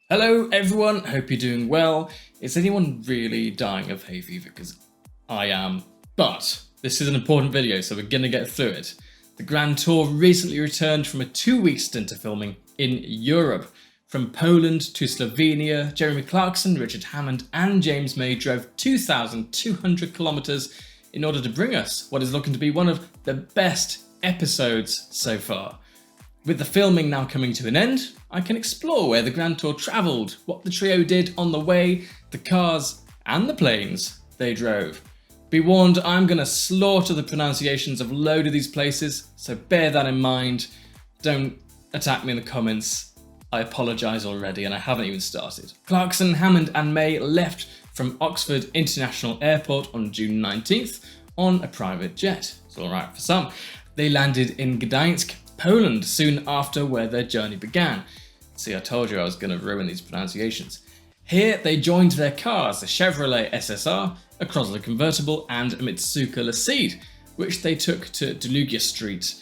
Hello everyone, hope you're doing well. Is anyone really dying of hay fever? Because I am. But this is an important video, so we're gonna get through it. The Grand Tour recently returned from a 2-week stint of filming in Europe. From Poland to Slovenia, Jeremy Clarkson, Richard Hammond and James May drove 2,200 kilometers in order to bring us what is looking to be one of the best episodes so far. With the filming now coming to an end, I can explore where the Grand Tour travelled, what the trio did on the way, the cars and the planes they drove. Be warned, I'm going to slaughter the pronunciations of a load of these places, so bear that in mind. Don't attack me in the comments. I apologise already and I haven't even started. Clarkson, Hammond and May left from Oxford International Airport on June 19th on a private jet. It's alright for some. They landed in Gdańsk, Poland soon after where their journey began. See, I told you I was going to ruin these pronunciations. Here they joined their cars, a Chevrolet SSR, a Chrysler convertible and a Mitsubishi Lucide, which they took to Długa Street.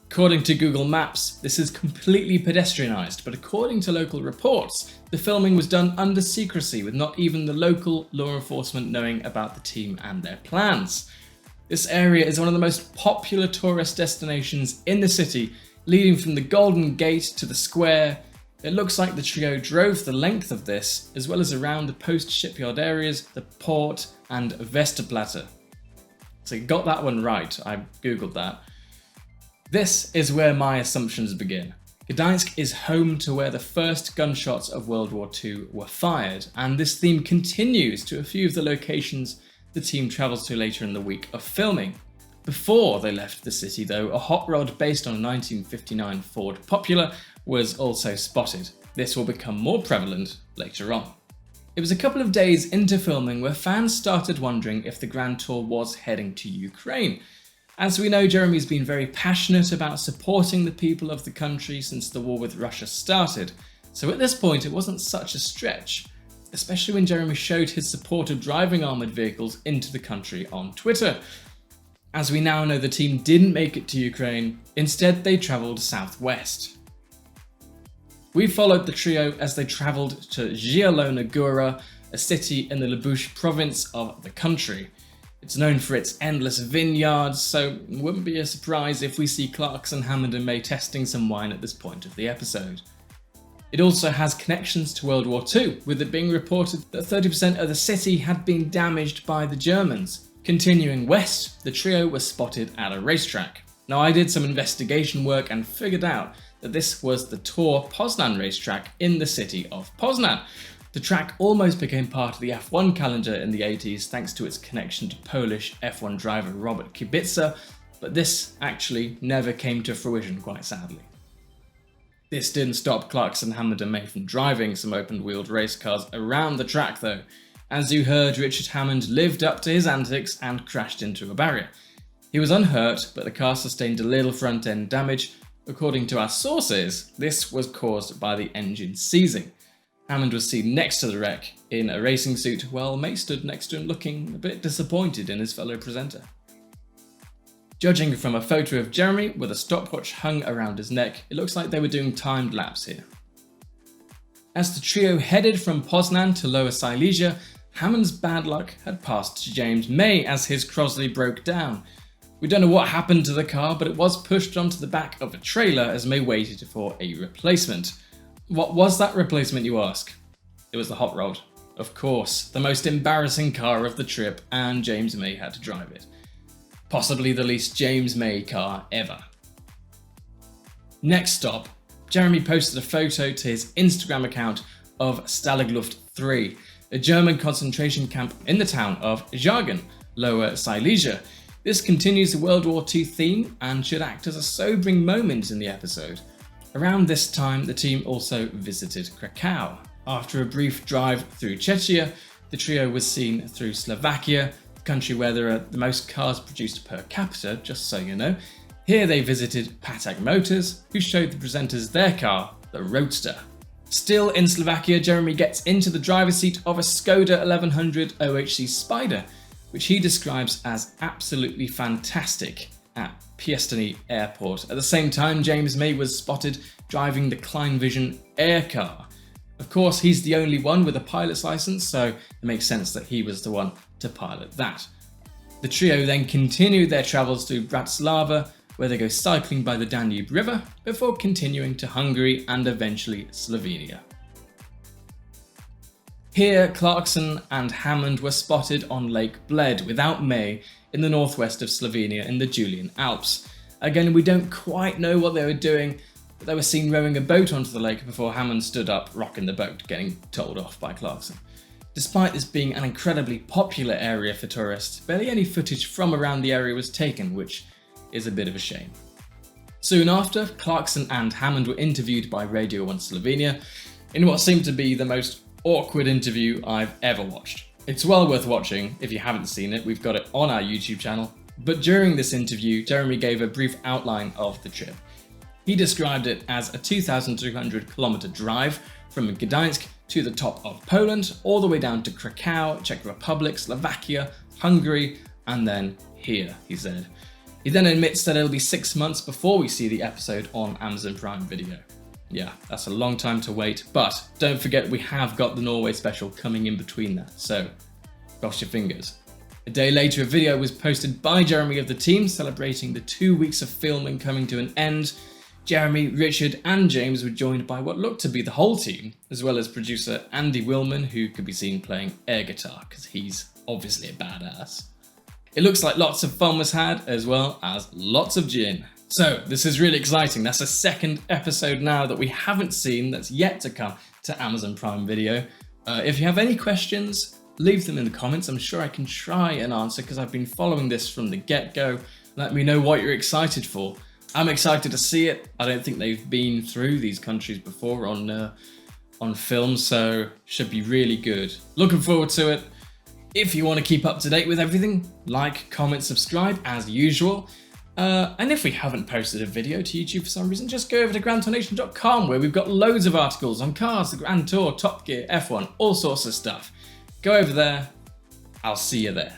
According to Google Maps, this is completely pedestrianised, but according to local reports, the filming was done under secrecy with not even the local law enforcement knowing about the team and their plans. This area is one of the most popular tourist destinations in the city, leading from the Golden Gate to the square. It looks like the trio drove the length of this, as well as around the post-shipyard areas, the port and Westerplatte. So you got that one right, I googled that. This is where my assumptions begin. Gdańsk is home to where the first gunshots of World War II were fired, and this theme continues to a few of the locations the team travels to later in the week of filming. Before they left the city though, a hot rod based on a 1959 Ford Popular was also spotted. This will become more prevalent later on. It was a couple of days into filming where fans started wondering if the Grand Tour was heading to Ukraine. As we know, Jeremy's been very passionate about supporting the people of the country since the war with Russia started, so at this point it wasn't such a stretch, especially when Jeremy showed his support of driving armoured vehicles into the country on Twitter. As we now know, the team didn't make it to Ukraine, instead they travelled southwest. We followed the trio as they travelled to Zielona Góra, a city in the Lubusz province of the country. It's known for its endless vineyards, so it wouldn't be a surprise if we see Clarkson, Hammond and May testing some wine at this point of the episode. It also has connections to World War II, with it being reported that 30% of the city had been damaged by the Germans. Continuing west, the trio was spotted at a racetrack. Now I did some investigation work and figured out that this was the Tor Poznan racetrack in the city of Poznan. The track almost became part of the F1 calendar in the 80s thanks to its connection to Polish F1 driver Robert Kubica, but this actually never came to fruition, quite sadly. This didn't stop Clarkson, Hammond and May from driving some open-wheeled race cars around the track though. As you heard, Richard Hammond lived up to his antics and crashed into a barrier. He was unhurt, but the car sustained a little front-end damage. According to our sources, this was caused by the engine seizing. Hammond was seen next to the wreck in a racing suit, while May stood next to him looking a bit disappointed in his fellow presenter. Judging from a photo of Jeremy with a stopwatch hung around his neck, it looks like they were doing timed laps here. As the trio headed from Poznan to Lower Silesia, Hammond's bad luck had passed to James May as his Chrysler broke down. We don't know what happened to the car, but it was pushed onto the back of a trailer as May waited for a replacement. What was that replacement, you ask? It was the hot rod. Of course, the most embarrassing car of the trip, and James May had to drive it. Possibly the least James May car ever. Next stop, Jeremy posted a photo to his Instagram account of Stalagluft 3, a German concentration camp in the town of Żargen, Lower Silesia. This continues the World War II theme and should act as a sobering moment in the episode. Around this time, the team also visited Krakow. After a brief drive through Czechia, the trio was seen through Slovakia, the country where there are the most cars produced per capita, just so you know. Here they visited Patak Motors, who showed the presenters their car, the Roadster. Still in Slovakia, Jeremy gets into the driver's seat of a Skoda 1100 OHC Spider, which he describes as absolutely fantastic at Piestany Airport. At the same time, James May was spotted driving the Kleinvision Air car. Of course, he's the only one with a pilot's license, so it makes sense that he was the one to pilot that. The trio then continue their travels to Bratislava, where they go cycling by the Danube River, before continuing to Hungary and eventually Slovenia. Here, Clarkson and Hammond were spotted on Lake Bled without May in the northwest of Slovenia in the Julian Alps. Again, we don't quite know what they were doing, but they were seen rowing a boat onto the lake before Hammond stood up, rocking the boat, getting told off by Clarkson. Despite this being an incredibly popular area for tourists, barely any footage from around the area was taken, which is a bit of a shame. Soon after, Clarkson and Hammond were interviewed by Radio 1 Slovenia in what seemed to be the most awkward interview I've ever watched. It's well worth watching if you haven't seen it, we've got it on our YouTube channel. But during this interview, Jeremy gave a brief outline of the trip. He described it as a 2,200 kilometer drive from Gdańsk to the top of Poland, all the way down to Krakow, Czech Republic, Slovakia, Hungary, and then here, he said. He then admits that it'll be 6 months before we see the episode on Amazon Prime Video. Yeah, that's a long time to wait, but don't forget we have got the Norway special coming in between that, so cross your fingers. A day later, a video was posted by Jeremy of the team celebrating the 2 weeks of filming coming to an end. Jeremy, Richard and James were joined by what looked to be the whole team, as well as producer Andy Willman, who could be seen playing air guitar because he's obviously a badass. It looks like lots of fun was had, as well as lots of gin. So this is really exciting. That's a second episode now that we haven't seen that's yet to come to Amazon Prime Video. If you have any questions, leave them in the comments. I'm sure I can try and answer because I've been following this from the get-go. Let me know what you're excited for. I'm excited to see it. I don't think they've been through these countries before on film, so should be really good. Looking forward to it. If you want to keep up to date with everything, like, comment, subscribe as usual. And if we haven't posted a video to YouTube for some reason, just go over to grandtournation.com where we've got loads of articles on cars, the Grand Tour, Top Gear, F1, all sorts of stuff. Go over there. I'll see you there.